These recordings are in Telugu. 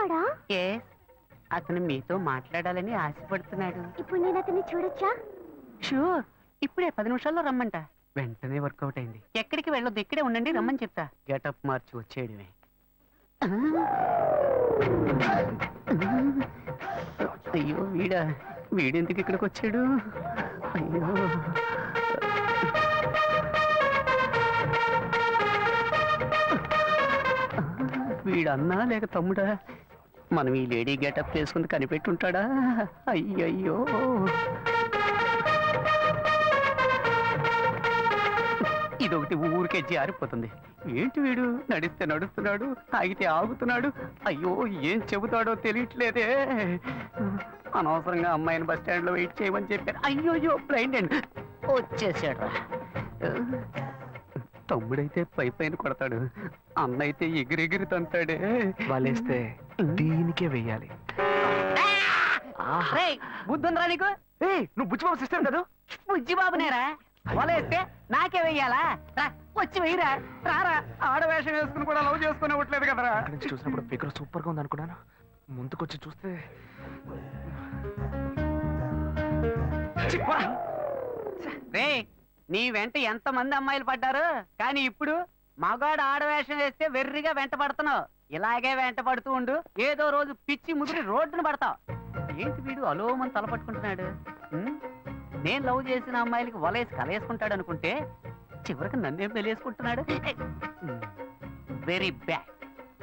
వచ్చేవాడా? అతను మీతో మాట్లాడాలని ఆశపడుతున్నాడు. ఇప్పుడు నేను అతన్ని చూడొచ్చా? షూర్, ఇప్పుడే 10 నిమిషాల్లో రమ్మంట. వెంటనే వర్కౌట్ అయింది. ఎక్కడికి వెళ్ళొద్దు, ఇక్కడే ఉండండి, రమ్మని చెప్తా. గెటప్ మార్చి వచ్చేయడమే. అయ్యో వీడెందుకు ఇక్కడికి వచ్చాడు? అయ్యో వీడన్నా లేక తమ్ముడా? మనం ఈ లేడీ గెటప్ వేసుకుని కనిపెట్టుంటాడా? అయ్యయ్యో ఇదొకటి ఊరికే జారిపోతుంది. ఏంటి వీడు నడిస్తే నడుస్తున్నాడు, ఆగితే ఆగుతున్నాడు. అయ్యో ఏం చెబుతాడో తెలియట్లేదే. అనవసరంగా అమ్మాయిని బస్ స్టాండ్ లో వెయిట్ చేయమని చెప్పారు. అయ్యోయ్యో బ్లైండ్ అండ్ వచ్చేసాడు. తమ్ముడైతే పైన కొడతాడు, అన్న అయితే ఎగిరెగిరి తంతాడే. వలేస్తే దీనికే వెయ్యాలి. బుద్ధుందిరా నీకు? నువ్వు బుచ్చిబాబు సిస్టర్ కదా? బుజ్జిబాబునేరా? వలేస్తే నాకే వెయ్యాలా? వచ్చి వెయ్యరా, రారా. ఆడవేషం వేసుకుని కూడా లవ్ చేసుకుని ఇవ్వట్లేదు కదరా. నుంచి చూసినప్పుడు ఫిగర్ సూపర్ గా ఉంది అనుకున్నాను. ముందుకొచ్చి చూస్తే రే, నీ వెంట ఎంత మంది అమ్మాయిలు పడ్డారు, కానీ ఇప్పుడు మగాడు ఆడవేషం వేస్తే వెర్రిగా వెంట పడుతున్నావు. ఇలాగే వెంట పడుతూ ఉండు, ఏదో రోజు పిచ్చి ముదిరి రోడ్డును పడతావు. ఏంటి వీడు అలోమని తలపట్టుకుంటున్నాడు? నేను లవ్ చేసిన అమ్మాయిలకి వలేసి కలేసుకుంటాడు అనుకుంటే చివరికి నన్నేం పెళ్ళేసుకుంటున్నాడు. Very bad.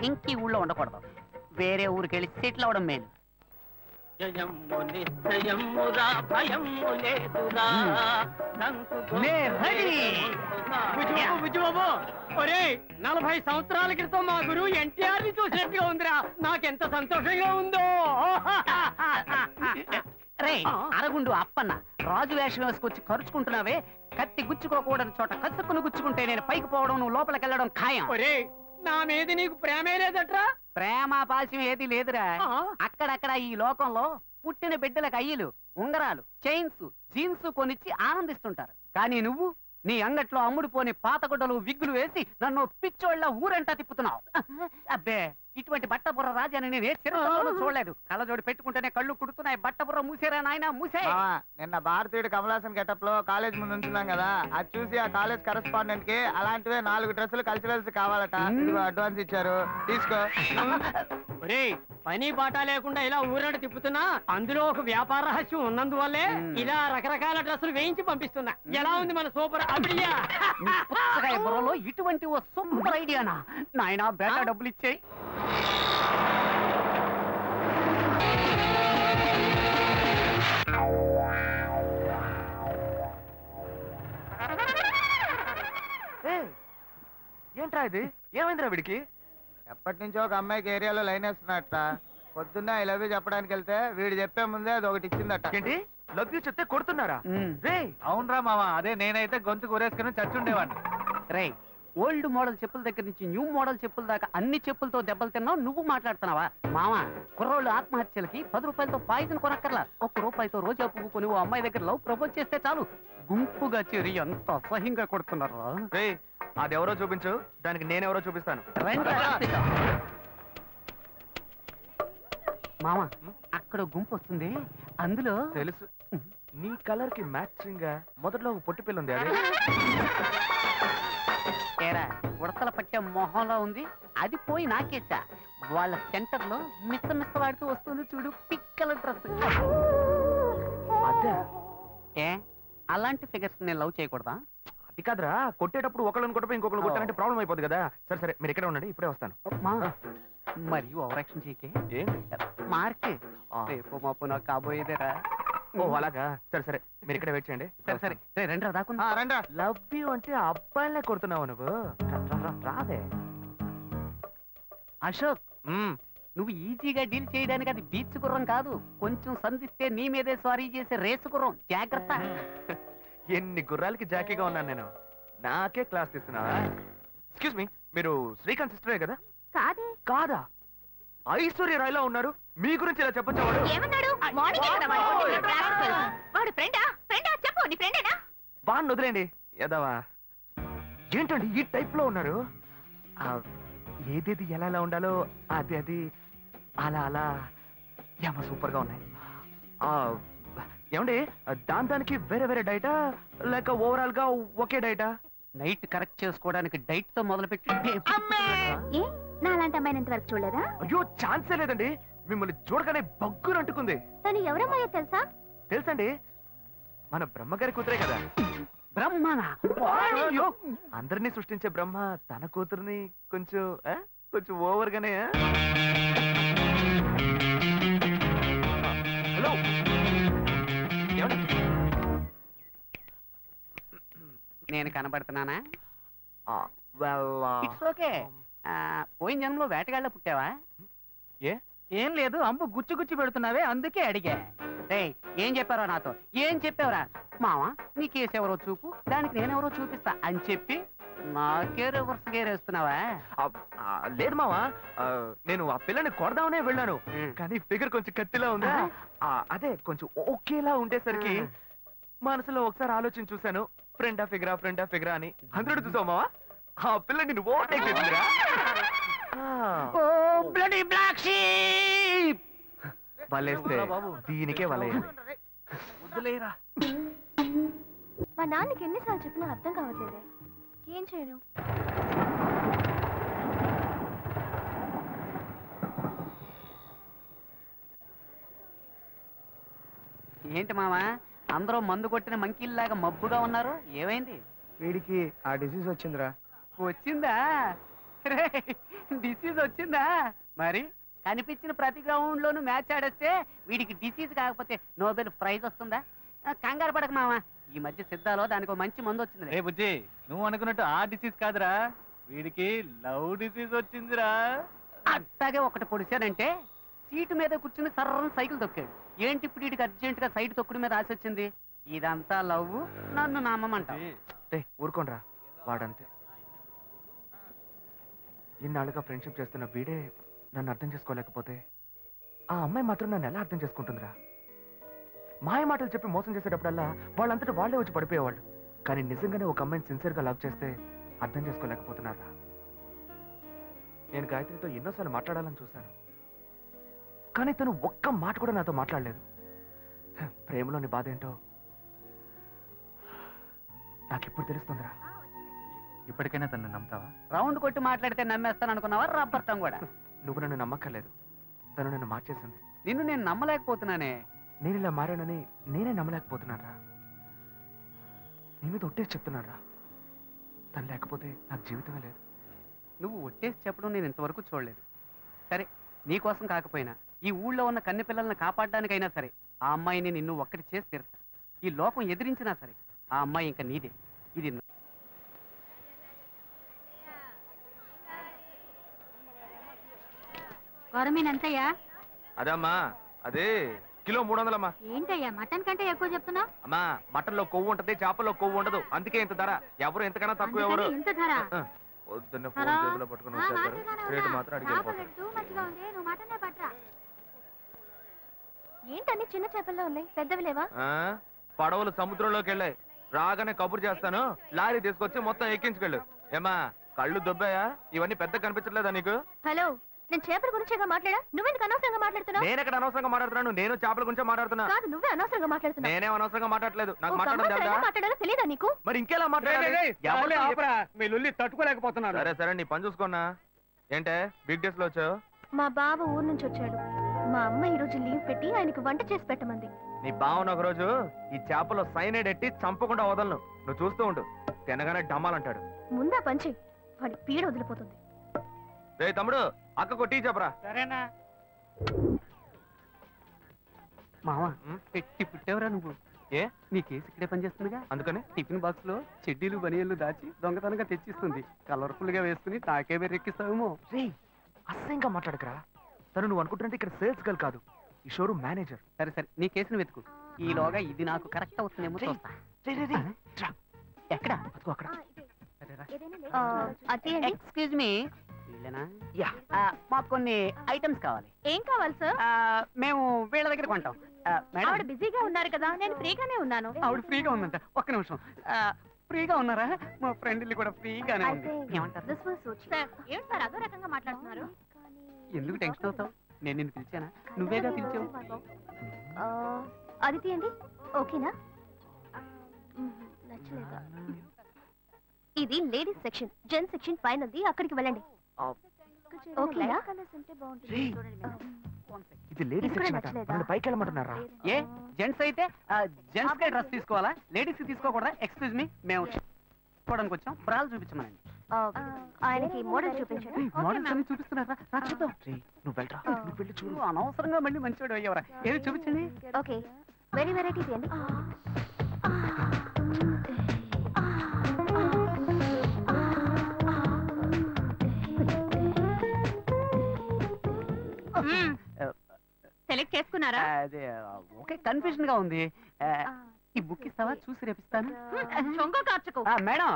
ఇంకీ ఊళ్ళో ఉండకూడదు, వేరే ఊరికి వెళ్ళి సెటిల్ అవడం మేలు. బుజ్జిబాబు, 40 సంవత్సరాల క్రితం మా గురువు ఎన్టీఆర్ ని చూసినట్టుగా ఉందిరా. నాకెంత సంతోషంగా ఉందో. రే అరగుండు అప్పన్న, రాజు వేషం వేసుకొచ్చి ఖర్చుకుంటున్నావే. కత్తి గుచ్చుకోకూడని చోట కసుక్కును గుచ్చుకుంటే నేను పైకి పోవడం, నువ్వు లోపలికి వెళ్ళడం ఖాయం. నా మీద నీకు ప్రేమే లేదట్రా? ప్రేమ పాశం ఏది లేదురా. అక్కడక్కడ ఈ లోకంలో పుట్టిన బిడ్డలకు అయ్యలు, ఉంగరాలు, చైన్స్, జీన్స్ కొనిచ్చి ఆనందిస్తుంటారు. కానీ నువ్వు నీ అంగట్లో అమ్ముడుపోని పాతగుడ్డలు, విగ్గులు వేసి నన్ను పిచ్చోళ్ళ ఊరంటా తిప్పుతున్నావు. అబ్బే, ఇటువంటి బట్టబుర్ర రాజాని నేను ఏ చిరకాలంలో చూడలేదు. కళ్ళజోడి పెట్టుకుంటేనే కళ్ళు కుడుతున్నాయి. బట్టబుర్ర మూసేరా నాయన, మూసే. నిన్న భారతీయుడు కమలాసన్ గెటప్ లో కాలేజ్ ముందు ఉంచున్నాం కదా, అది చూసి ఆ కాలేజ్ కరెస్పాండెంట్ కి అలాంటివే 4 డ్రెస్సులు కల్చరల్స్ కావాలట. అడ్వాన్స్ ఇచ్చారు, తీసుకో. పని బాట లేకుండా ఇలా ఊరంట తిప్పుతున్నా, అందులో ఒక వ్యాపార రహస్యం ఉన్నందువల్లే ఇలా రకరకాల డ్రెస్సులు వేయించి పంపిస్తున్నా. ఎలా ఉంది మన సూపర్ ఐడియా? బుర్రలో ఇటువంటి ఓ సూపర్ ఐడియానా నాయనా? బేటా డబ్బులు ఇచ్చేయి. ఏంట్రా ఇది? ఏమైందిరా వీడికి? ఎప్పటి నుంచో ఒక అమ్మాయికి ఏరియాలో లైన్ వేస్తున్నట్ట. పొద్దున్న ఐ లవ్ యూ చెప్పడానికి వెళ్తే వీడు చెప్పే ముందే అది ఒకటి ఇచ్చిందట. ఏంటి లవ్ యూ చెప్తే కొడుతున్నారా? అవునరా మామ, అదే నేనైతే గొంతు కూరేసుకుని చచ్చుండేవాడిని. రే, ఓల్డ్ మోడల్ చెప్పుల దగ్గర నుంచి న్యూ మోడల్ చెప్పుల దాకా అన్ని చెప్పులతో దెబ్బలు తిన్నావు. నువ్వు మాట్లాడుతున్నావా? మామ, కుర్రోళ్ళు ఆత్మహత్యలకి 10 రూపాయలతో పాయిజన్ కొనక్కర్లా. 1 రూపాయితో రోజా పువ్వు కొని ఓ అమ్మాయి దగ్గర లవ్ ప్రపోజ్ చేస్తే చాలు. గుంపుగా చేరి ఎంత అసహ్యంగా కొడుతున్నారా? అది ఎవరో చూపించు, దానికి నేనెవరో చూపిస్తాను. మామ, అక్కడ గుంపు వస్తుంది, అందులో తెలుసు. నీ కలర్ కి మ్యాచింగ్ గా మొదట్లో ఒక పొట్టి పిల్ల ఉంది. అదే ఏరా, ఉడతల పట్టే మొహంలో ఉంది, అది పోయి నాకేసా. వాళ్ళ సెంటర్ లో మిస్స వాడుతూ వస్తుంది చూడు, పిక్కల డ్రెస్. అదే ఏ అలాంటి ఫిగర్స్ నేను లవ్ చేయకూడదా? అది కాదురా, కొట్టేటప్పుడు ఒకళ్ళని కొట్టపోయి ఇంకొకరు కొట్టాలంటే ప్రాబ్లం అయిపోతుంది కదా. సరే సరే, మీరు ఇక్కడే ఉండండి, ఇప్పుడే వస్తాను. మరియు ఓవరాక్షన్ చేయకే. ఏంటి మార్క్ రేపు మాపు నాకు కాబోయేదేరా. ఓ అలాగా, సరే సరే, మీరు ఇక్కడ వెయిట్ చేయండి. సరే సరే, రండి దాకా. రండి. లవ్ యూ అంటే అబ్బాయిలే కొడుతున్నావు నువ్వు. రాదే అశోక్, నువ్వు ఈజీగా డీల్ చేయడానికి అది బీచ్ గుర్రం కాదు. కొంచెం సంధిస్తే నీ మీదే స్వారీ చేసే రేసు గుర్రం. జాగ్రత్త. ఎన్ని గుర్రాలకి జాకీగా ఉన్నాను నేను. నాకే క్లాస్ తీస్తున్నావా? ఎక్స్క్యూజ్ మీ, మీరు శ్రీకాంత్ సిస్టరే కదా? కాదే. కాదా? ఐశ్వర్య రాయ్లా ఉన్నారు, మీ గురించి ఇలా చెప్పొచ్చా? వాడిని వదిలేండి యదవా. ఏంటండి ఈ టైప్ లో ఉన్నారు? ఏదేది ఎలా ఉండాలో అది అలా అలా ఏమో సూపర్ గా ఉన్నాయి. ఆ, ఏమండి దానికి వేరే వేరే డైటా లేక ఓవరాల్ గా ఒకే డైటా? నైట్ కరెక్ట్ చేసుకోవడానికి డైట్ తో మొదలుపెట్టి ఏ నా అలాంటి అమ్మాయిని ఇంతవరకు చూడలేదా? అయ్యో ఛాన్సే లేదండి. మిమ్మల్ని చూడగానే బగ్గురు అంటుకుంది. తను ఎవరమ్మాయో తెలుసా? తెలుసండి, మన బ్రహ్మగారి కూతురే కదా. బ్రహ్మనా? అయ్యో, అందరినీ సృష్టించే బ్రహ్మ తన కూతుర్ని కొంచెం కొంచెం ఓవర్ గానే. హలో, నేను కనబడుతున్నానా? well, it's okay. పోయిన జన్మలో వేటగాళ్ళ పుట్టావా? ఏ? ఏం లేదు, అంబు గుచ్చి గుచ్చి పెడుతున్నావే అందుకే అడిగా. రేయ్, ఏం చెప్పారో నాతో? ఏం చెప్పావురా? మావా నీ కేసు ఎవరో చూపు, దానికి నేనెవరో చూపిస్తా అని చెప్పి నాకే రివర్స్ గేర్ వేస్తున్నావా? లేదు మావా, నేను ఆ పిల్లని కొడదామనే వెళ్ళాను, కానీ ఫిగర్ కొంచెం కత్తిలా ఉందా. అదే కొంచెం ఓకేలా ఉండేసరికి మనసులో ఒకసారి ఆలోచన చూశాను, ఫ్రెండా ఫిగరా అని. 100 చూసావు మావా, ఆ పిల్ల నిన్ను ఓవర్టేక్ చేసిందిరా. ఓ బ్లడీ బ్లాక్ షీప్! వలేస్తే దీనికే వలయ్యాలి. వదిలేరా. మా నాన్నకి ఎన్నిసార్లు చెప్పినా అర్థం కావట్లేదే. ఏం చేయను? ఏంటి మావా, అందరూ మందు కొట్టిన మంకీల్లాగా మబ్బుగా ఉన్నారు? ఏమైంది? వీడికి ఆ డిసీజ్ వచ్చిందిరా. వచ్చిందా? డిసీజ్ వచ్చిందా? మరి కనిపించిన ప్రతి గ్రౌండ్ లోను మ్యాచ్ ఆడేస్తే వీడికి డిసీజ్ కాకపోతే నోబెల్ ప్రైజ్ వస్తుందా? కంగారు పడక మావా, ఈ మధ్య సిద్ధాలో దానికి మంచి మందు వచ్చింది. రే బుజ్జి, నువ్వు అనుకున్నట్టు ఆ డిసీజ్ కాదురా, వీడికి లవ్ డిసీజ్ వచ్చిందిరా. అట్టాగే ఒకటి పొడిచానంటే సీటు మీద కూర్చుని సర్రని సైకిల్ తొక్కాడు. ఏంటి ఇప్పుడు వీడికి అర్జెంట్ గా సైడ్ తొక్కుడు మీద ఆశ వచ్చింది? ఇదంతా లవ్, నన్ను నమ్మమంట. ఊరుకోనరా, వాడంతే. ఇన్నాళ్ళుగా ఫ్రెండ్షిప్ చేస్తున్న వీడే నన్ను అర్థం చేసుకోలేకపోతే ఆ అమ్మాయి మాత్రం నన్ను ఎలా అర్థం చేసుకుంటుందిరా? మాయ మాటలు చెప్పి మోసం చేసేటప్పుడల్లా వాళ్ళంతటా వాళ్ళే వచ్చి పడిపోయేవాళ్ళు. కానీ నిజంగానే ఒక అమ్మాయిని సిన్సియర్గా లవ్ చేస్తే అర్థం చేసుకోలేకపోతున్నారా? నేను గాయత్రితో ఎన్నోసార్లు మాట్లాడాలని చూశాను, కానీ తను ఒక్క మాట కూడా నాతో మాట్లాడలేదు. ప్రేమలోని బాధ ఏంటో నాకిప్పుడు తెలుస్తుందిరా. ఇప్పటికైనా తను నమ్ముతావా? రౌండ్ కొట్టి మాట్లాడితే నమ్మేస్తాను అనుకున్నావా? రబ్బర్తం కూడా. నువ్వు నన్ను నమ్మక్కర్లేదు, తను నన్ను మార్చేసింది. నిన్ను నేను నమ్మలేకపోతున్నానే. నేను ఇలా మారానని నేనే నమ్మలేకపోతున్నారా? నేను మీద ఒట్టేసి చెప్తున్నారా, తను లేకపోతే నాకు జీవితమే లేదు. నువ్వు ఒట్టేసి చెప్పడం నేను ఇంతవరకు చూడలేదు. సరే, నీకోసం కాకపోయినా ఈ ఊళ్ళో ఉన్న కన్నె పిల్లల్ని కాపాడడానికైనా సరే ఆ అమ్మాయిని నిన్ను ఒక్కటి చేసి తీరుతా. ఈ లోకం ఎదిరించినా సరే ఆ అమ్మాయి ఇంకా నీదే. ఇది గౌరమీన్ ఎంతయ్యా? అదమ్మా, అదే కిలో 300 అమ్మా. ఏంటయ్యా మటన్ కంటే ఎక్కువ చెప్తున్నా? అమ్మా, మటన్ లో కొవ్వు ఉంటది, చేపల్లో కొవ్వు ఉండదు, అందుకే ఇంత ధర. ఎవరు ఎంతకన్నా తక్కువ ఎవరు. ఇంత ధర? పొద్దున్న ఫోన్ చేతిలో పట్టుకుని వచ్చేస్తారు, రేటు మాత్రం అడిగి ఏంటన్ని చిన్న చేపల్లో ఉన్నాయి, పెద్దవి లేవా? పడవలు సముద్రంలోకి వెళ్ళాయి, రాగానే కబురు చేస్తాను, లారీ తీసుకొచ్చి మొత్తం ఎక్కించుకెళ్ళు. ఏమా కళ్ళు దొబ్బాయా? ఇవన్నీ పెద్ద కనిపించట్లేదా నీకు? హలో, నేను చేపల గురించేగా మాట్లాడా, నువ్వెందుకు అనవసరంగా మాట్లాడుతున్నావు? నేను ఎక్కడ అనవసరంగా మాట్లాడుతున్నాను, నేను చేపల గురించి మాట్లాడుతున్నా. కాదు, నువ్వే అనవసరంగా మాట్లాడుతున్నావు. నేనే అనవసరంగా మాట్లాడలేదు, నాకు మాట్లాడడం ఎలా తెలుసా? మాట్లాడాలో తెలియదా నీకు? మరి ఇంకెలా మాట్లాడాలి? మీ లొల్లి తట్టుకోలేకపోతున్నారు. సరే సరే, నీ పని చూసుకున్నా. ఏంటే బిగ్ డేస్ లో వచ్చావు? మా బావ ఊరు నుంచి వచ్చాడు. మా అమ్మ ఈ రోజు లీవ్ పెట్టి ఆయనకు వంట చేసి పెట్టమంది. నీ బావన ఒక రోజు ఈ చేపలో సైనైడ్ ఎట్టి చంపకుండా వదలను, నువ్వు చూస్తూ ఉండు. తినగానే డమ్మాలంటాడు. ముందా పంచి, వాడి పీడ వదిలిపోతుంది. రే తమ్ముడు, అక్కకు టీ చెప్పరా. సరేనా? మావా, పెట్టి పుట్టేవరా నువ్వు? ఏ, నీ కేసు ఇక్కడే పనిచేస్తుందిగా, అందుకని టిఫిన్ బాక్స్ లో చెడ్డీలు బనియన్లు దాచి దొంగతనంగా తెచ్చిస్తుంది. కలర్ఫుల్ గా వేసుకుని తాకే బెర్రెక్కిస్తావేమో. రే, అసహ్యంగా మాట్లాడకరా. తను నువ్వు అనుకుంటున్నట్టు ఇక్కడ సేల్స్ గర్ల్ కాదు, ఈ షోరూమ్ మేనేజర్. సరే సరే, నీ కేసును వెతుకు. ఈలోగా ఇది నాకు కరెక్ట్ అవుతుందేమో చూస్తా. ఎక్కడ? అదిగో అక్కడ. ఎక్స్క్యూజ్ మీ, మాకు కొన్ని ఐటమ్స్ కావాలి. ఏం కావాలి సార్? మేము వీళ్ళ దగ్గర కొంటాం. మేడం, ఆవిడ బిజీగా ఉన్నారు కదా, నేను ఫ్రీగానే ఉన్నాను. ఆవిడ ఫ్రీగా ఉందంట. ఒక్క నిమిషం. ఫ్రీగా ఉన్నారా? మా ఫ్రెండ్ కూడా ఫ్రీగానే ఉంది. ఏమంటారు? సార్, ఏంటి సార్ అదో రకంగా మాట్లాడుతున్నారు? ఎందుకు టెన్షన్ అవుతావు? నేను నిన్ను పిలిచానా? నువ్వేగా పిలిచావు. ఆ, అది తీయండి. ఓకేనా? నచ్చలేదా? ఇది లేడీస్ సెక్షన్, జెంట్స్ సెక్షన్ పైనది. అక్కడికి వెళ్ళండి. ఓకేనా? రేయ్, ఇది లేడీస్ ఇది కూడా సెక్షన్ అట. నచ్చలేదా? మనల్ని పైకి వెళ్ళమంటున్నారా? ఏ జెంట్స్ అయితే జెంట్స్ కే డ్రెస్ తీసుకోవాలా? లేడీస్ కి తీసుకోకూడదా? ఎక్స్క్యూజ్ మీ, మేము చూడడానికి వచ్చాం. బ్రాలు చూపించమనండి. ఆయనకి మోడల్ చూపించండి. మోడల్స్ అన్ని చూపిస్తున్నారా? రా చూద్దాం. రేయ్, నువ్వు వెళ్ళరా. నువ్వు వెళ్ళి చూడు. నువ్వు అనవసరంగా మళ్ళీ మంచివాడు అయ్యేవరా. ఏది చూపించండి. ఓకే, వెరీ వెరైటీ తీయండి. సెలెక్ట్ చేసుకున్నారా? అదే ఓకే, కన్ఫ్యూజన్ గా ఉంది. ఈ బుక్ ఇస్తావా? చూసి రేపిస్తాను. చొంగ కార్చుకో. మేడం,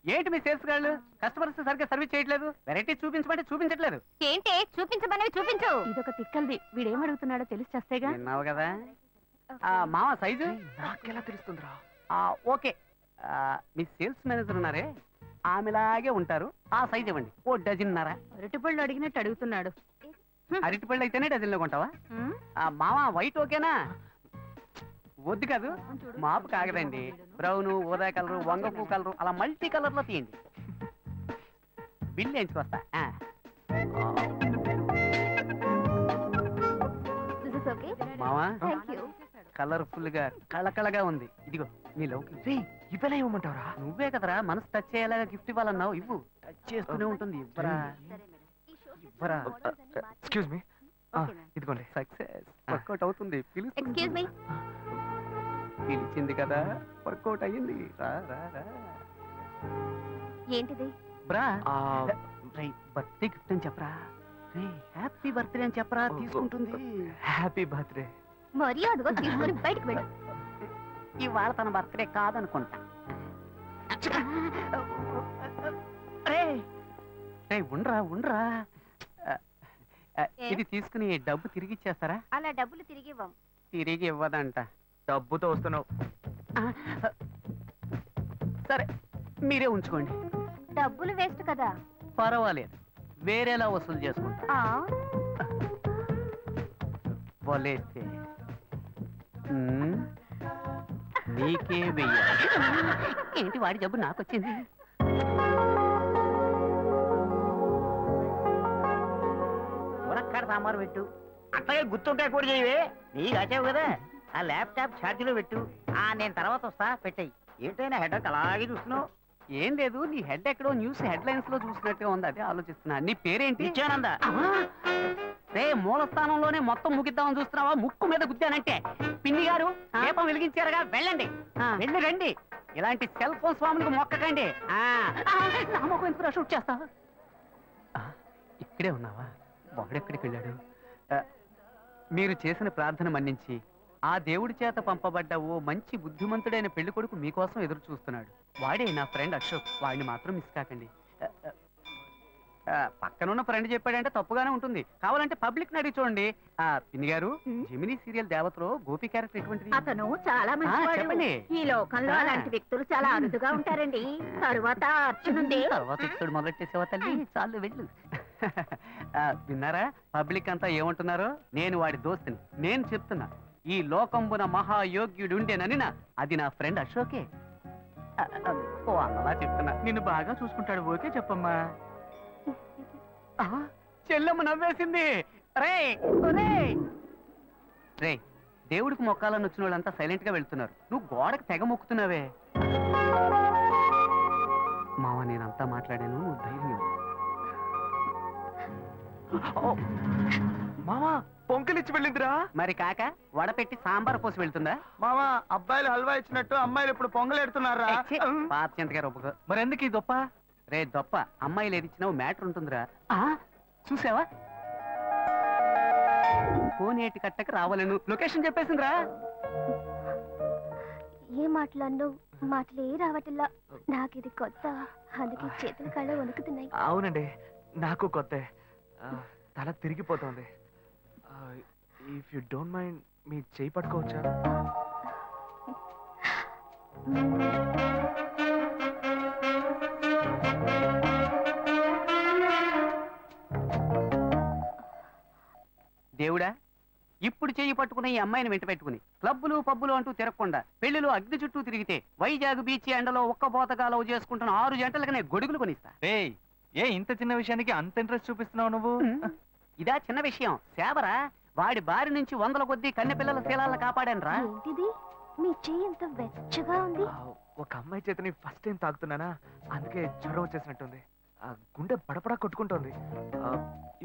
ఏంటి మీ సేల్స్ గాళ్ళు కస్టమర్స్ సరిగ్గా సర్వీస్ చేయట్లేదు? వెరైటీ చూపించమంటే చూపించట్లేదు. ఏంటి చూపించమనేవి చూపించు. ఇదొక తిక్కల్ది. వీడేం అడుగుతున్నాడో తెలిసి చేస్తేగా. విన్నావు కదా. మామ సైజు నాకెలా తెలుస్తుందిరా? ఓకే. మీ సేల్స్ మేనేజర్ ఉన్నారే, ఆమెలాగే ఉంటారు. ఆ సైజ్ ఇవ్వండి. ఓ డజన్నర. అరటిపళ్ళు అడిగినట్టు అడుగుతున్నాడు. అరటిపళ్ళు అయితేనే డజన్లో కొంటావా? హ్మ్? మామ వైట్ ఓకేనా? వద్దు కాదు, మాపు కాగదండి. బ్రౌన్, ఊదా కలరు, వంగపూ కలరు, అలా మల్టీ కలర్ లో తీయండి. బిల్ ఎంచుకొస్తా. This is okay. మామా థాంక్యూ. కలర్ఫుల్ గా కళకళగా ఉంది. ఇదిగో నీ లవ్కి. రేయ్, ఇవ్వలే ఇవ్వమంటావరా? నువ్వే కదరా మనసు టచ్ అయ్యేలాగా గిఫ్ట్ ఇవ్వాలన్నావు. ఇవ్వు. టచ్ చేస్తూనే ఉంటుంది. ఇవ్వరా ఇవ్వరా. Excuse me. ఇదిగోండి. సక్సెస్. వర్కౌట్ అవుతుంది. Excuse me. పిలిచింది కదా, వర్కౌట్ అయ్యింది. రా రా రా. ఏంటిది? బ్రా, ఆ, బర్త్డే గిఫ్ట్ అని చెప్పరా. రే హ్యాపీ బర్త్డే అని చెప్పరా, తీసుకుంటుంది. Happy birthday. మర్యాదగా తీసుకొని బయటకు వెళ్ళు. ఇవాళ తన బర్త్డే కాదనుకుంటా. రే రే, ఉండ్రా ఉండ్రా. ఇది తీసుకుని డబ్బు తిరిగి ఇచ్చేస్తారా? అలా డబ్బులు తిరిగి ఇవ్వం. తిరిగి ఇవ్వదంట. డబ్బుతో వస్తున్నావు. సరే, మీరే ఉంచుకోండి. డబ్బులు వేస్ట్ కదా. పర్వాలేదు, వేరేలా వసూలు చేసుకుంటా. ఆ, వలేస్తే నీకే వెయ్యాలి. ఏంటి వాడి జబ్బు నాకొచ్చింది? మునక్కాడ సాంబారు పెట్టు. అట్లాగే గుర్తుంటే కూడా చేయవే. నీకు వచ్చావు కదా, ఆ ల్యాప్టాప్ ఛార్జీలో పెట్టు. నేను తర్వాత వస్తా, పెట్టాయి. ఏంటైనా హెడక్ అలాగే చూస్తున్నావు? ఏం లేదు, నీ హెడ్ ఎక్కడో న్యూస్ హెడ్ లైన్స్ లో చూసినట్టుగా ఉంది. అదే ఆలోచిస్తున్నా. నీ పేరేంటి? నిత్యానంద. రే, మూల స్థానంలోనే మొత్తం ముగిద్దామని చూస్తున్నావా? ముక్కు మీద గుద్దానంటే. పిన్ని గారు దీపం వెలిగించారుగా, వెళ్ళండి. వెళ్ళి రండి. ఇలాంటి సెల్ ఫోన్ స్వాములకు మొక్కకండి. నా మొక్క ఎందుకు షూట్ చేస్తా? ఇక్కడే ఉన్నావా? వాడెక్కడికి వెళ్ళాడు? మీరు చేసిన ప్రార్థన మన్నించి ఆ దేవుడి చేత పంపబడ్డ ఓ మంచి బుద్ధిమంతుడైన పెళ్లి కొడుకు మీకోసం ఎదురు చూస్తున్నాడు. వాడే నా ఫ్రెండ్ అశోక్. వాడిని మాత్రం మిస్ కాకండి. పక్కనున్న ఫ్రెండ్ చెప్పాడంటే తప్పుగానే ఉంటుంది. కావాలంటే పబ్లిక్ అడిగి చూడండి. పిన్ని గారు, జెమినీ సీరియల్ దేవతలో గోపి క్యారెక్టర్ ఎటువంటిది? అతను చాలా మంచివాడు. చెప్పండి. ఈ లోకంలో అలాంటి వ్యక్తులు చాలా అరుదుగా ఉంటారండి. తరువాత అర్చునుంది. తర్వాత ఇక్కడ మొదలెట్టేసేవా తల్లి? చాలు వెళ్ళు. విన్నారా పబ్లిక్ అంతా ఏమంటున్నారో? నేను వాడి దోస్తుని. నేను చెప్తున్నా, ఈ లోకంబున మహాయోగ్యుడుండేనని అది నా ఫ్రెండ్ అశోకే. ఓ అలా చెప్తున్నా. నిన్ను బాగా చూసుకుంటాడు. ఓకే చెప్పమ్మా. చెల్లెమ్మ నవ్వేసింది. రే రే, దేవుడికి మొక్కాలని వచ్చిన వాళ్ళంతా సైలెంట్ గా వెళ్తున్నారు. నువ్వు గోడకు తెగ మొక్కుతున్నావే. మావ, నేనంతా మాట్లాడాను, నువ్వు ధైర్యం. మామా, పొంకలిచ్చి వెళ్ళిందిరా. మరి కాక వడపెట్టి సాంబార్ పోసి వెళ్తుందా? మామా, అబ్బాయిలు హల్వా ఇచ్చినట్టు అమ్మాయిలు ఇప్పుడు పొంగలెడుతున్నారా? పాత చింతగా రొప్పకు. మరి ఎందుకు ఈ దొప్ప? రే దొప్ప, అమ్మాయిలు ఏది ఇచ్చినా మ్యాటర్ ఉంటుందిరా. చూసావా? కోనేటి కట్టకు రావాలను లొకేషన్ చెప్పేసిందిరా. ఏ మాటలన్నో మాటలే రావట్లా. నాకు ఇది కొత్త, అందుకే చేతుల కళ్ళ వణుకుతున్నాయి. అవునండి, నాకు కొత్త. తల తిరిగిపోతుంది. ఇఫ్ యు డోంట్ మైండ్, మీ చేయి పట్టుకోవచ్చా? దేవుడా, ఇప్పుడు చెయ్యి పట్టుకున్న ఈ అమ్మాయిని వెంట పెట్టుకుని క్లబ్బులు పబ్బులు అంటూ తిరగకుండా పెళ్లిలో అగ్ని చుట్టూ తిరిగితే వైజాగ్ బీచ్ ఎండలో ఒక్క బోతగా లవ్ చేసుకుంటున్న 6 జంటలకనే గొడుగులు కొనిస్తా. రేయ్, ఏ ఇంత చిన్న విషయానికి అంత ఇంట్రెస్ట్ చూపిస్తున్నావు నువ్వు? ఇదా చిన్న విషయం, సేవరా. వాడి బారి నుంచి 100 కొద్దీ కన్నె పిల్లల శీలాలను కాపాడానురా. ఏంటిది మీ చెయ్యి ఎంత వెచ్చగా ఉంది? ఒక అమ్మాయి చేతిని ఫస్ట్ టైం తాగుతున్నానా, అందుకే జ్వరం వచ్చేసినట్టుంది. గుండె పడపడా కొట్టుకుంటోంది.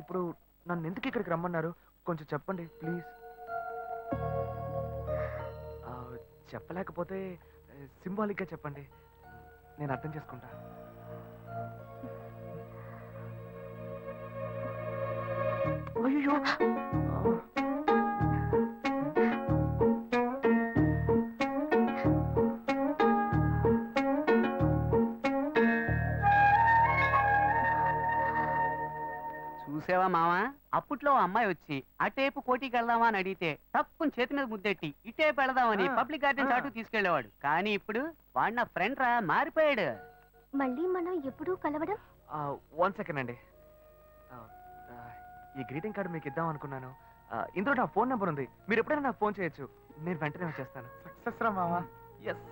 ఇప్పుడు నన్ను ఎందుకు ఇక్కడికి రమ్మన్నారు కొంచెం చెప్పండి ప్లీజ్. చెప్పలేకపోతే సింబాలిక్ గా చెప్పండి, నేను అర్థం చేసుకుంటా. అయ్యో, చూసావా మావా, అప్పట్లో ఆ అమ్మాయి వచ్చి అటేపు కోటికి వెళ్దామా అని అడిగితే తక్కువ చేతి మీద ముద్దెట్టి ఇటేపు వెళదామని పబ్లిక్ గార్డెన్ చాటు తీసుకెళ్లేవాడు. కానీ ఇప్పుడు వాడు నా ఫ్రెండ్ రా, మారిపోయాడు. మళ్ళీ మనం ఎప్పుడూ కలవడం? 1 సెకండ్ అండి. ఈ గ్రీటింగ్ కార్డు మీకు ఇద్దాం అనుకున్నాను. ఇందులో నా ఫోన్ నెంబర్ ఉంది, మీరు ఎప్పుడైనా నాకు ఫోన్ చేయొచ్చు, నేను వెంటనే వచ్చేస్తాను. సక్సెస్ రా మావా. ఎస్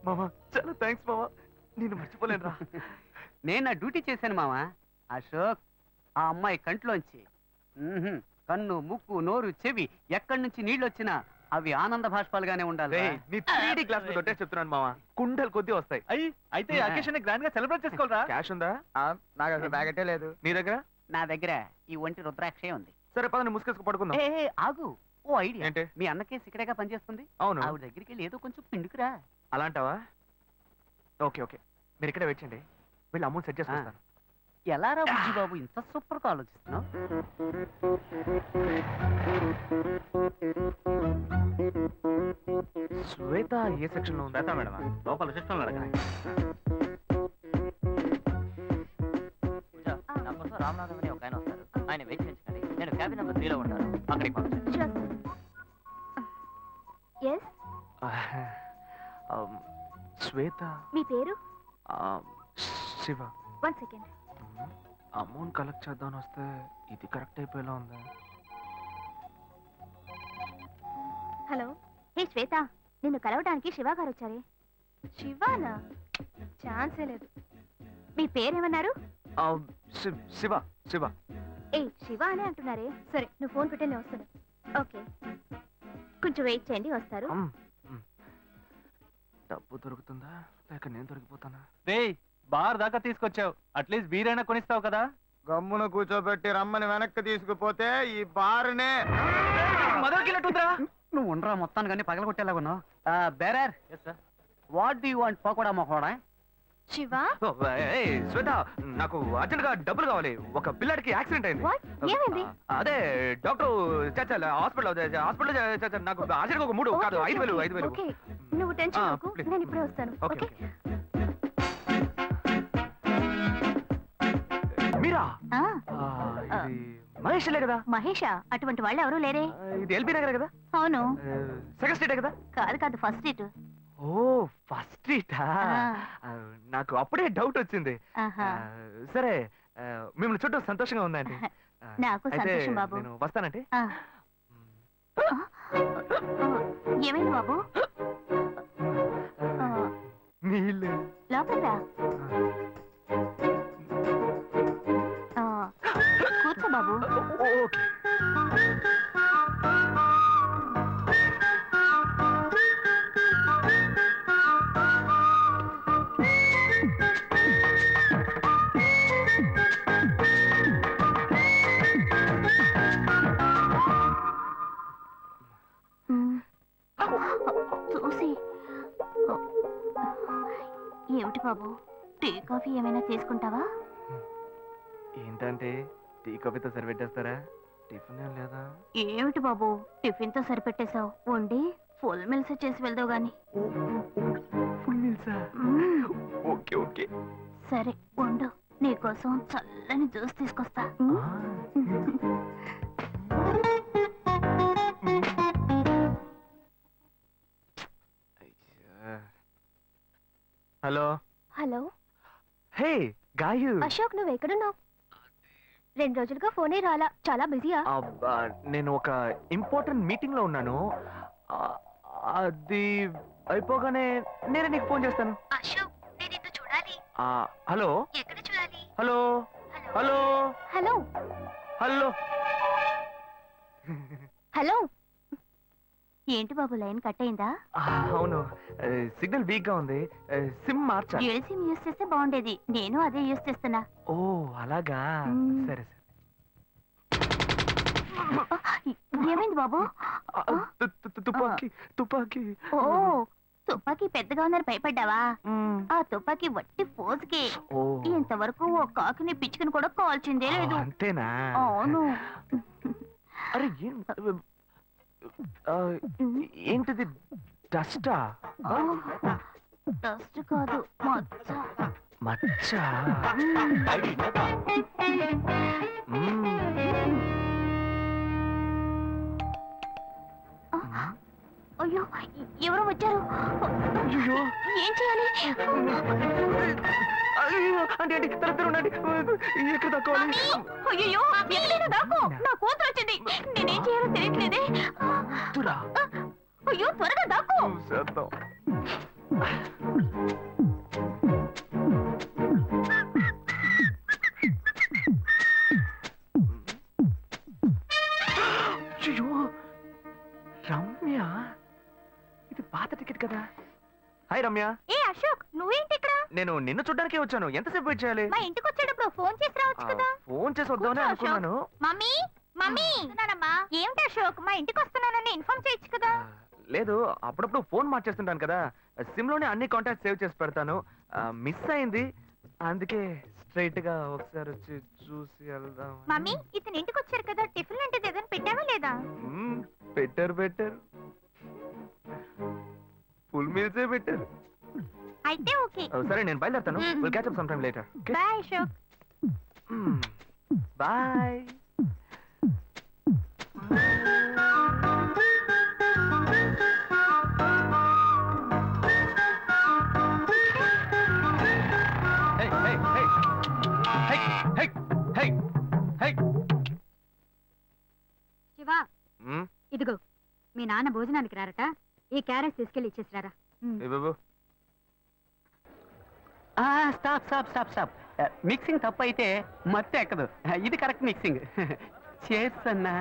మామా, చాలా థ్యాంక్స్ మామా, నేను మర్చిపోలేను రా. నేను నా డ్యూటీ చేశాను మావా. అశోక్, ఆ అమ్మాయి కంట్లోంచి కన్ను, ముక్కు, నోరు, చెవి ఎక్కడి నుంచి నీళ్ళు వచ్చినా అవి ఆనంద భాష్పాలుగానే ఉండాలి. నీ 3D క్లాస్ మీద చెప్తున్నాను మామా, కుండలు కొద్దీ వస్తాయి. అయితే అకేషన్ గ్రాండ్ గా సెలబ్రేట్ చేసుకోవాలరా? క్యాష్ ఉందా? నాకు అసలు బ్యాగెటే లేదు. నీ దగ్గర? నా దగ్గర ఈ ఒంటి రుద్రాక్షే ఉంది. సరే పద, ముసుకేసుకు పడుకుందాం. ఏ ఆగు, ఓ ఐడియా. ఏంటి? మీ అన్నకే సిక్కడగా పనిచేస్తుంది. అవును. ఆవిడ దగ్గరికి వెళ్ళి ఏదో కొంచెం పిండుకురా. అలాంటావా? ఓకే ఓకే, మీరు ఇక్కడే వెయిట్ చేయండి, వీళ్ళు అమౌంట్ సెట్ చేసుకుంటాను. ఎలా రా బుజ్జి బాబు, ఇంత సూపర్ గా ఆలోచిస్తున్నావు? శ్వేత ఏ సెక్షన్ లో ఉందా? మేడం, లోపల సిస్టమ్ రామనాథం అని ఒక ఆయన వస్తారు, ఆయన వెయిట్ చేయించండి. నేను క్యాబిన్ నెంబర్ 3లో ఉంటాను, అక్కడికి పంపించండి. ఎస్, శ్వేత. మీ పేరు? శివ. 1 సెకండ్. అమౌంట్ కలెక్ట్ చేద్దామని వస్తే ఇది కరెక్ట్ అయిపోయేలా ఉంది. హలో, హే శ్వేత, నిన్ను కలవడానికి శివ గారు వచ్చారే. శివానా? ఛాన్సే లేదు. మీ పేరేమన్నారు? శివ. శివ. ఏ శివ అనే అంటున్నారే. సరే, నువ్వు ఫోన్ పెట్టే నేను వస్తాను. ఓకే, కొంచెం వెయిట్ చేయండి, వస్తారు. డబ్బు దొరుకుతుందా లేక నేను దొరికిపోతానా? రేయ్, బార్ దాకా తీసుకొచ్చావు, అట్లీస్ట్ బీరైనా కొనిస్తావు కదా? గమ్మున కూర్చోబెట్టి రమ్మని వెనక్కి తీసుకుపోతే ఈ బారునే మదర్కినట్టుందిరా. నువ్వు ఉండరా, మొత్తాన్ని కానీ పగలగొట్టేలాగా ఉన్నావు. Bearer, what do you want? Pakoda మొహోడా? శివ, శ్వేత, నాకు అర్జెంట్ గా డబ్బులు కావాలి. ఒక పిల్లడికి యాక్సిడెంట్ అయింది. ఏమైంది? అదే డాక్టర్ హాస్పిటల్ నాకు అర్జెంట్ గా ఒక 3 కాదు 5,000. ఓకే, నువ్వు టెన్షన్ అవ్వకు, నేను ఇప్పుడే వస్తాను. ఓకే. మీరా? ఇది మహేష్లే కదా? మహేషా? అటువంటి వాళ్ళు ఎవరూ లేరే. ఇది ఎల్బీ నగర్ కదా? అవును. సెకండ్ స్ట్రీట్ కదా? కాదు, ఫస్ట్ స్ట్రీట్. ఓ, ఫస్ట్ స్ట్రీటా? నాకు అప్పుడే డౌట్ వచ్చింది. సరే, మిమ్మల్ని చుట్టూ సంతోషంగా ఉందండి. నాకు సంతోషం బాబు. నేను వస్తానంటే. ఏమైంది బాబు? నీళ్ళు లోపల రా. కూర్చో బాబు. ఓకే. చూసి ఏమిటి బాబు, టీ కాఫీ ఏమైనా తీసుకుంటావా? ఏంటంటే టీ కాఫీతో సరిపెట్టేస్తారా? టిఫిన్ ఏం లేదా? ఏమిటి బాబు, టిఫిన్ తో సరిపెట్టేశావు, వండి ఫుల్ మిల్స్ చేసి వెళ్దావు గాని. ఫుల్ మీల్సా? Okay okay. సరే వండు, నీకోసం చల్లని జ్యూస్ తీసుకొస్తా. హలో. హలో. హే గాయు. అశోక్, నువ్వు ఎక్కడున్నావు? 2 రోజులుగా ఫోనే రాలా, చాలా బిజీయా? నేను ఒక ఇంపార్టెంట్ మీటింగ్ లో ఉన్నాను. ఆ, అది అయిపోగానే నేనే నీకు ఫోన్ చేస్తాను. అశోక్, నేను నిన్ను చూడాలి. హలో ఎక్కడ చూడాలి? Hello hello hello hello hello. ఏంటి బాబు, లైన్ కట్ అయిందా? అవును, సిగ్నల్ వీక్ గా ఉంది. సిమ్ మార్చా. డ్యూయల్ సిమ్ యూస్ చేస్తే బాగుండేది. నేను అదే యూస్ చేస్తున్నా. ఓ అలాగా, మ్మ్. సరే సరే. ఏమైంది బాబు? తుపాకీ తుపాకీ. ఓ, తుపాకీ పెద్దగా ఉందని భయపడ్డావా? మ్మ్. ఆ తుపాకీ వట్టి పోజుకే. ఓ ఇంతవరకు ఓ కాకిని పిచ్చుకుని కూడా కాల్చిందే లేదు. అంతేనా? అవును. అరే ఏంటిది, డస్టా? డస్ట్ కాదు, మచ్చ. మచ్చ. అయ్యో, ఎవరో వచ్చారు. అయ్యో ఏం చేయాలి? అంటే ఉండండి, ఎక్కడ తక్కువాలి? అయ్యో, ఎక్కడైనా దాక్కో. నా కూతురు వచ్చింది. నేనేం చేయాలో తెలియట్లేదే. అయ్యో, త్వరగా దాక్కో. చేద్దాం. అయ్యో, రమ్య, ఇది పాత టికెట్ కదా. హాయ్ రమ్య. ఏ అశోక్, నువ్వేంటి ఇక్కడ? నేను నిన్ను చూడ్డానికే వచ్చాను. ఎంతసేపు వెయిట్ చేయాలి? మా ఇంటికి వచ్చేటప్పుడు ఫోన్ చేసి రావచ్చు కదా. ఫోన్ చేసి వద్దామని కూర్చో, అనుకున్నాను. మమ్మీ మమ్మీ, ఏమిటి అశోక్, మా ఇంటికి వస్తున్నానని ఇన్ఫార్మ్ చేయొచ్చు కదా. లేదు, అప్పుడప్పుడు ఫోన్ మార్చేస్తుంటాను కదా. సిమ్ లోనే అన్ని కాంటాక్ట్ సేవ్ చేసి పెడతాను. మిస్ అయింది, అందుకే స్ట్రైట్ గా ఒకసారి వచ్చి చూసి వెళ్దాం. మమ్మీ, ఇతను ఇంటికి వచ్చారు కదా, టిఫిన్ లాంటిది ఏదైనా పెట్టావా లేదా? బెటర్ ఫుల్ మీల్సే బెటర్. అయితే ఓకే. సరే, నేను బయలుదేరుతాను. Hmm. Will catch up some time later. Bye Ashok. Bye. Shiva, ఇదిగో మీ నాన్న భోజనానికి రారట, ఈ క్యారెట్ తీసుకెళ్లి ఇచ్చేసిరారా. స్టాప్. మిక్సింగ్ తప్పు అయితే మత్తు ఎక్కదు. ఇది కరెక్ట్ మిక్సింగ్. చేర్స్ అన్నా.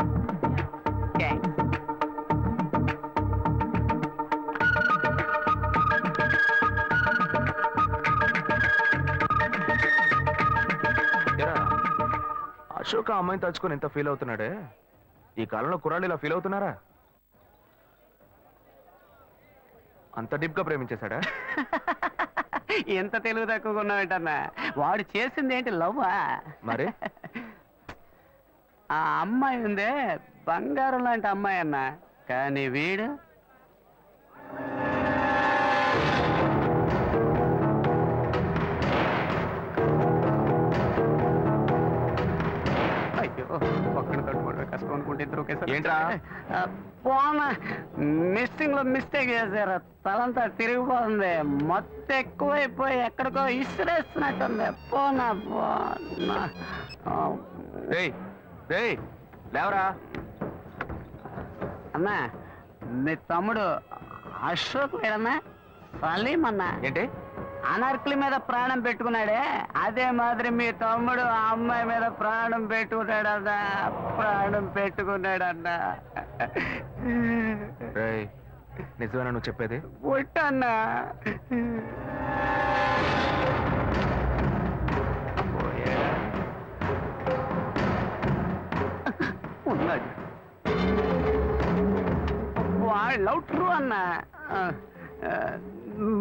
అశోక్ ఆ అమ్మాయిని తలుచుకొని ఎంత ఫీల్ అవుతున్నాడే. ఈ కాలంలో కుర్రాళ్ళు ఇలా ఫీల్ అవుతున్నారా? అంత డీప్ గా ప్రేమించేశాడా? ఎంత తెలివి తక్కువగా ఉన్నావేంటన్నా. వాడు చేసింది ఏంటి, లవ్వా? మరి ఆ అమ్మాయి ఉందే, బంగారం లాంటి అమ్మాయి అన్న. కానీ వీడు అయ్యో, ఒక్కడి తట్టుకోవడం కష్టం అనుకుంటే ఇద్దరు ఒకేసారి. ఏంట్రా? పోనా, మిస్సింగ్ లో మిస్టేక్ చేశారు. తలంతా తిరిగిపోతుంది. మొత్తం ఎక్కువైపోయి ఎక్కడికో ఇసిరేస్తున్నట్టుంది. పోనా. లేవరా అన్నా, మీ తమ్ముడు అశోక్ లేడన్నా, సలీం అన్నా. ఏంటి? అనార్కలి మీద ప్రాణం పెట్టుకున్నాడే, అదే మాదిరి మీ తమ్ముడు ఆ అమ్మాయి మీద ప్రాణం పెట్టుకున్నాడన్నా. నిజమేనా నువ్వు చెప్పేది? ఒట్టన్నా. ఉన్నాడు. వాడు లవ్ ట్రూ అన్నా.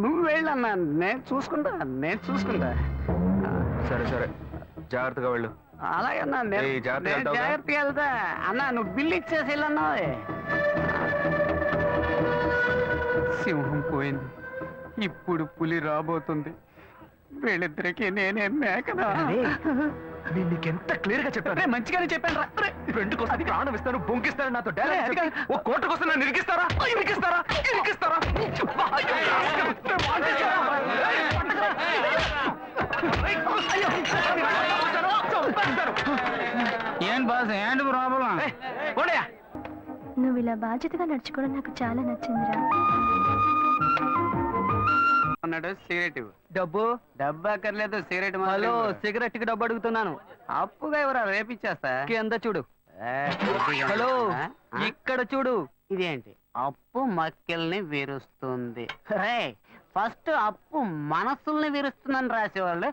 నువ్వు వెళ్ళన్నా, నేను చూసుకుంటా. సరే జాగ్రత్తగా వెళ్ళు. అలాగన్నా, నేను జాగ్రత్తగా వెళ్తావుగా? జాగ్రత్తగా వెళ్తా అన్నా. నువ్వు బిల్లు ఇచ్చేసి వెళ్ళన్నా. సింహం పోయింది, ఇప్పుడు పులి రాబోతుంది. వీళ్ళిద్దరికి నేనే మేకనా? నేను నీకెంత క్లియర్ గా చెప్పాను. మంచిగానే చెప్పాను రా. ఫ్రెండ్ కోసం ప్రాణం ఇస్తాను, బొంకిస్తాను, నాతో డైలాగ్ చెప్పి ఓ కోట కోసం నన్ను ఇరికిస్తారా? ఏం బాస్ ఏంటి ప్రాబ్లం? నువ్వు ఇలా బాధ్యతగా నడుచుకోవడం నాకు చాలా నచ్చిందిరా. అన్నాడు సిగరెట్ ఇవ్వు. డబ్బు డబ్బు అక్కర్లేదు, సిగరెట్ హలో సిగరెట్ కి డబ్బు అడుగుతున్నాను. అప్పుగా ఎవరా రేపిచ్చేస్తా. కింద చూడు. హలో ఇక్కడ చూడు. ఇదేంటి అప్పు మక్కెల్ని విరుస్తుంది. రే ఫస్ట్ అప్పు మనసుల్ని విరుస్తుందని రాసేవాళ్ళు,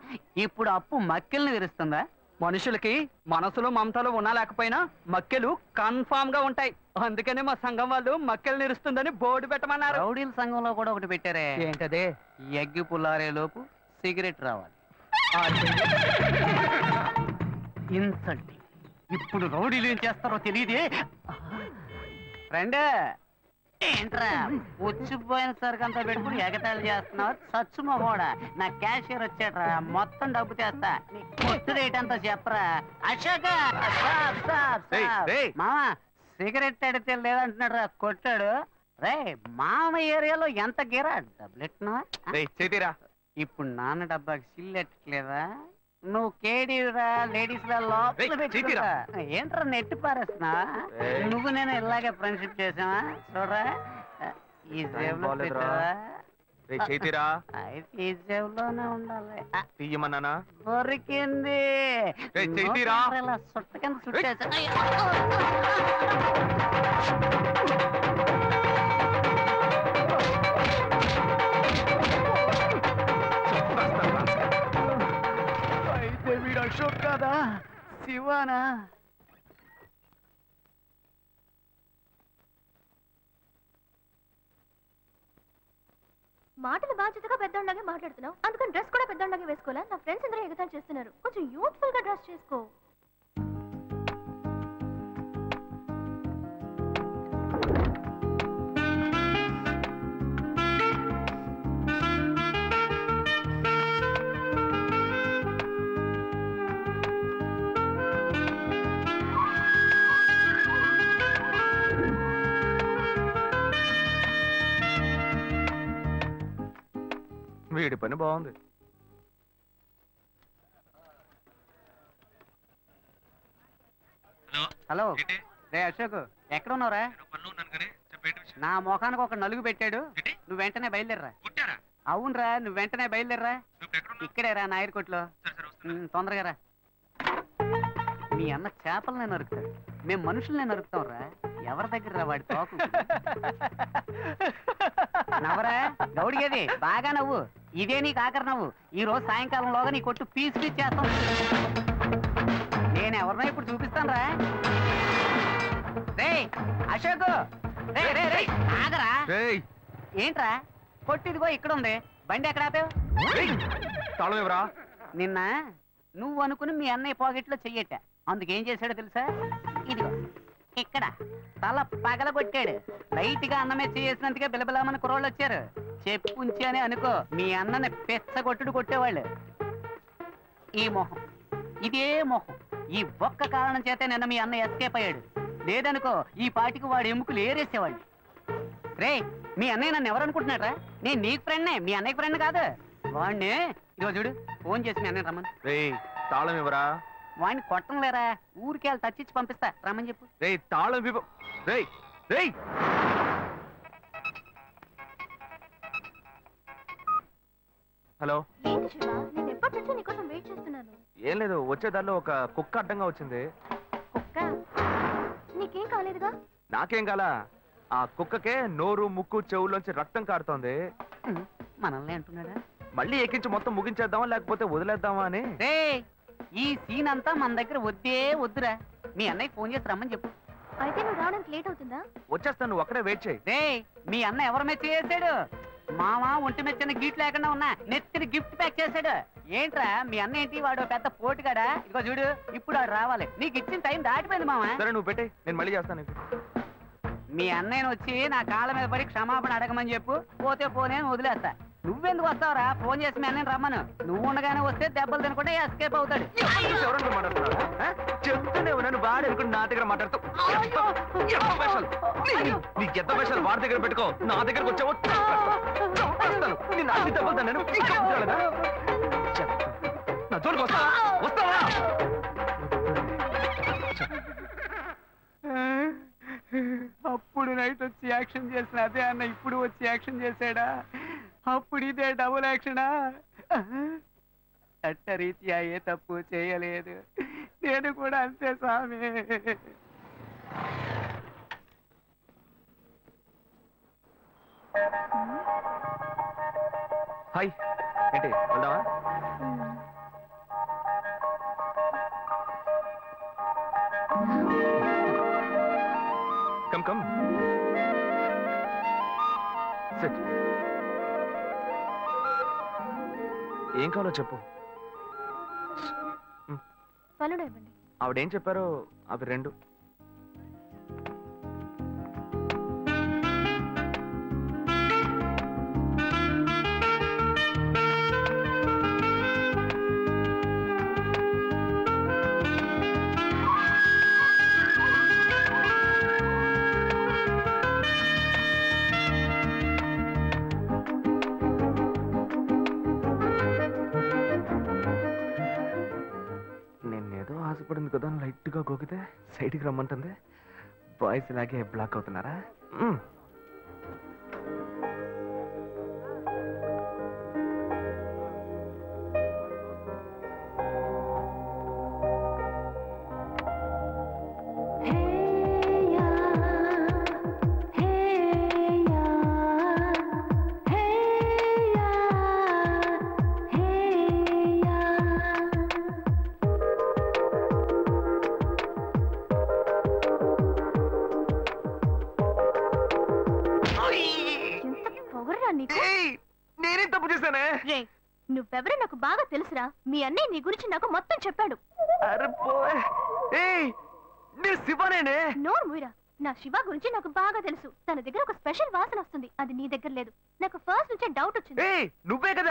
ఇప్పుడు అప్పు మక్కెల్ని విరుస్తుందా? మనుషులకి మనసులో మమతలు ఉన్నా లేకపోయినా మక్కెలు కన్ఫామ్ గా ఉంటాయి. అందుకనే మా సంఘం వాళ్ళు మక్కెలు నిరుస్తుందని బోర్డు పెట్టమన్నారు. రౌడీల సంఘంలో కూడా ఒకటి పెట్టారే. ఏంటదే? ఎగ్గి పుల్లారే లోపు సిగరెట్ రావాలి. ఇన్సల్ట్. ఇప్పుడు రౌడీలు ఏం చేస్తారో తెలియదే. ఫ్రెండ్ ఏంట్రా వచ్చిపోయిన సరికి అంతా పెట్టుకుని ఎగతాళి చేస్తున్నావు? సచ్చు మగోడా, నా క్యాషియర్ వచ్చాడ్రా, మొత్తం డబ్బు చేస్తా. నీ కొట్టు రేట్ అంతా చెప్పరా. అశోక మామా సిగరెట్ అడితే లేదంటున్నాడు రా, కొట్టాడు. రే మామ ఏరియాలో ఎంత గిరా డబ్బులెట్టినా? ఇప్పుడు నాన్న డబ్బాకి సిల్లెట్టలేదా? నువ్వు కేడీరా లేడీస్ ఏంట్రా నెట్టి పారేస్తున్నా? నువ్వు నేను ఇలాగే ఫ్రెండ్షిప్ చేసావా? చూడరా ఈ జేబులో పెట్టావా? అయితే ఈ జేబులోనే ఉండాలి. తీయమన్నానా? దొరికింది. ఇలా సుట్ట కింద సుట్టేసా. అయితే వీడు అశోక్ కాదా, శివానా? మాటలు బాధ్యతగా పెద్దోళ్ళలాగే మాట్లాడుతున్నావు, అందుకని డ్రెస్ కూడా పెద్దోళ్ళలాగే వేసుకోవాలా? నా ఫ్రెండ్స్ అందరూ ఎగతాళి చేస్తున్నారు, కొంచెం యూత్ఫుల్ గా డ్రెస్ చేసుకో. వీడి పని బాగుంది. హలో రే అశోక్, ఎక్కడ ఉన్నావురా? నా ముఖానికి ఒక నలుగు పెట్టాడు, నువ్వు వెంటనే బయలుదేరరా. అవునరా, నువ్వు వెంటనే బయలుదేరరా. ఇక్కడేరా నాయర్ కొట్లో. తొందరగా రా. మీ అన్న చేపలనే నరుకుతాడు, మేము మనుషులనే నరుకుతాం రా. ఎవరి దగ్గర రా వాడి తోకు? నవ్వరా గౌడిగేది, బాగా నవ్వు. ఇదే నీకు ఆఖరి నవ్వు. ఈ రోజు సాయంకాలంలోగా నీ కొట్టు పీస్ పీస్ చేస్తాం. నేను ఎవరినో ఇప్పుడు చూపిస్తాను రా. రే అశోక్, రే రే రే ఆగరా. ఏంట్రా కొట్టిదిగో ఇక్కడ ఉంది, బండి ఎక్కడ ఆపావు? నిన్న నువ్వు అనుకుని మీ అన్నయ్య పాకెట్లో చెయ్యట, అందుకేం చేశాడో తెలుసా? ఇదిగో ఇక్కడ తల పగలగొట్టాడు. లైట్ గా అన్నమే చేసినందుకే బిలబిలామని కుర్రోళ్ళు వచ్చారు. చెప్పుంచి అని అనుకో, మీ అన్నని పెచ్చగొట్టుడు కొట్టేవాళ్ళు. ఈ మొహం, ఇదే మొహం, ఈ ఒక్క కారణం చేతే నిన్న మీ అన్న ఎస్కేప్ అయ్యాడు. లేదనుకో ఈ పాటికి వాడు ఎముకలు ఏరేసేవాళ్ళు. రే మీ అన్నయ్య నన్ను ఎవరు అనుకుంటున్నారా? నేను నీకు ఫ్రెండ్నే, మీ అన్నయ్య ఫ్రెండ్ కాదు. వాడిని ఇదిగో చూడు, ఫోన్ చేసి మీ అన్నయ్య రమ్మని. తాళం ఇవ్వరా? వాడిని కొట్టం లేరా, ఊరికి వెళ్ళి తచ్చిచ్చి పంపిస్తా, రమ్మని చెప్పు. తాళం హలో. ఏంటి శివ, నేను ఎప్పటి నుంచో నీకోసం వెయిట్ చేస్తున్నాను. ఏం లేదు, వచ్చేదారిలో ఒక కుక్క అడ్డంగా వచ్చింది. కుక్క? నీకేం కాలేదుగా? నాకేం కాలా, ఆ కుక్కకే నోరు ముక్కు చెవుల్లోంచి రక్తం కారుతోంది. మనల్ని అంటున్నాడా? మళ్ళీ ఎక్కించి మొత్తం ముగించేద్దామా లేకపోతే వదిలేద్దామా అని. ఈ సీన్ అంతా మన దగ్గర వద్దే వద్దురా. మీ అన్నయ్య ఫోన్ చేసి రమ్మని చెప్పు. అయితే నువ్వు రావడానికి లేట్ అవుతుందా? వచ్చేస్తాను, నువ్వు అక్కడే వెయిట్ చేయి. మీ అన్న ఎవరి మెచ్చి చేసాడు? మామ ఒంటి మెచ్చిన గిఫ్ట్ లేకుండా ఉన్నా నెత్తిని గిఫ్ట్ ప్యాక్ చేశాడు. ఏంట్రా మీ అన్న ఏంటి, వాడు పెద్ద పోటుగాడా? ఇదిగో చూడు, ఇప్పుడు వాడు రావాలి. నీకు ఇచ్చిన టైం దాటిపోయింది మామ. సరే నువ్వు పెట్టి, నేను మళ్ళీ చేస్తాను. మీ అన్నయ్యను వచ్చి నా కాళ్ళ మీద పడి క్షమాపణ అడగమని చెప్పు, పోతే పోనే వదిలేస్తా. నువ్వెందుకు వస్తావురా? ఫోన్ చేసి మీ అన్నయ్యని రమ్మను. నువ్వు ఉండగానే వస్తే దెబ్బలు తినకుండా ఎస్కేప్ అవుతాడు. చెప్తూనే ఉన్నాను, వాడు అనుకుని నా దగ్గర మాట్లాడుతావు. నీకు ఎంత పైసలు వాడి దగ్గర పెట్టుకో, నా దగ్గరకు వచ్చావో నేను అన్ని దెబ్బలు తిన్నాను. జోలికి వస్తావా వస్తావా అప్పుడు నైట్ వచ్చి యాక్షన్ చేసిన అదే అన్న ఇప్పుడు వచ్చి యాక్షన్ చేశాడా? అప్పుడు ఇదే డబుల్ యాక్షనా? చట్టరీత్యా ఏ తప్పు చేయలేదు, నేను కూడా అంతే స్వామి. హాయ్ ఏంటి వెళ్దామా? Come come SIT. ఏం కావాలో చెప్పు. పనులు ఇవ్వండి. ఆవిడేం చెప్పారో అవి రెండు. నేనేదో ఆశపడింది కదా లైట్ గా గోకితే సైడ్కి రమ్మంటుంది. బాయ్స్ ఇలాగే బ్లాక్ అవుతున్నారా? నేనేం తప్పు చేశానే? రే, నువ్వెవరో నాకు బాగా తెలుసురా. మీ అన్నయ్య నీ గురించి నాకు మొత్తం చెప్పాడు. అరే పోయ్. ఏయ్ నేను శివనేనే. నోరు మూయరా. నా శివ గురించి నాకు బాగా తెలుసు. తన దగ్గర ఒక స్పెషల్ వాసన వస్తుంది, అది నీ దగ్గర లేదు. నాకు ఫస్ట్ నుంచే డౌట్ వచ్చింది. ఏయ్ నువ్వే కదా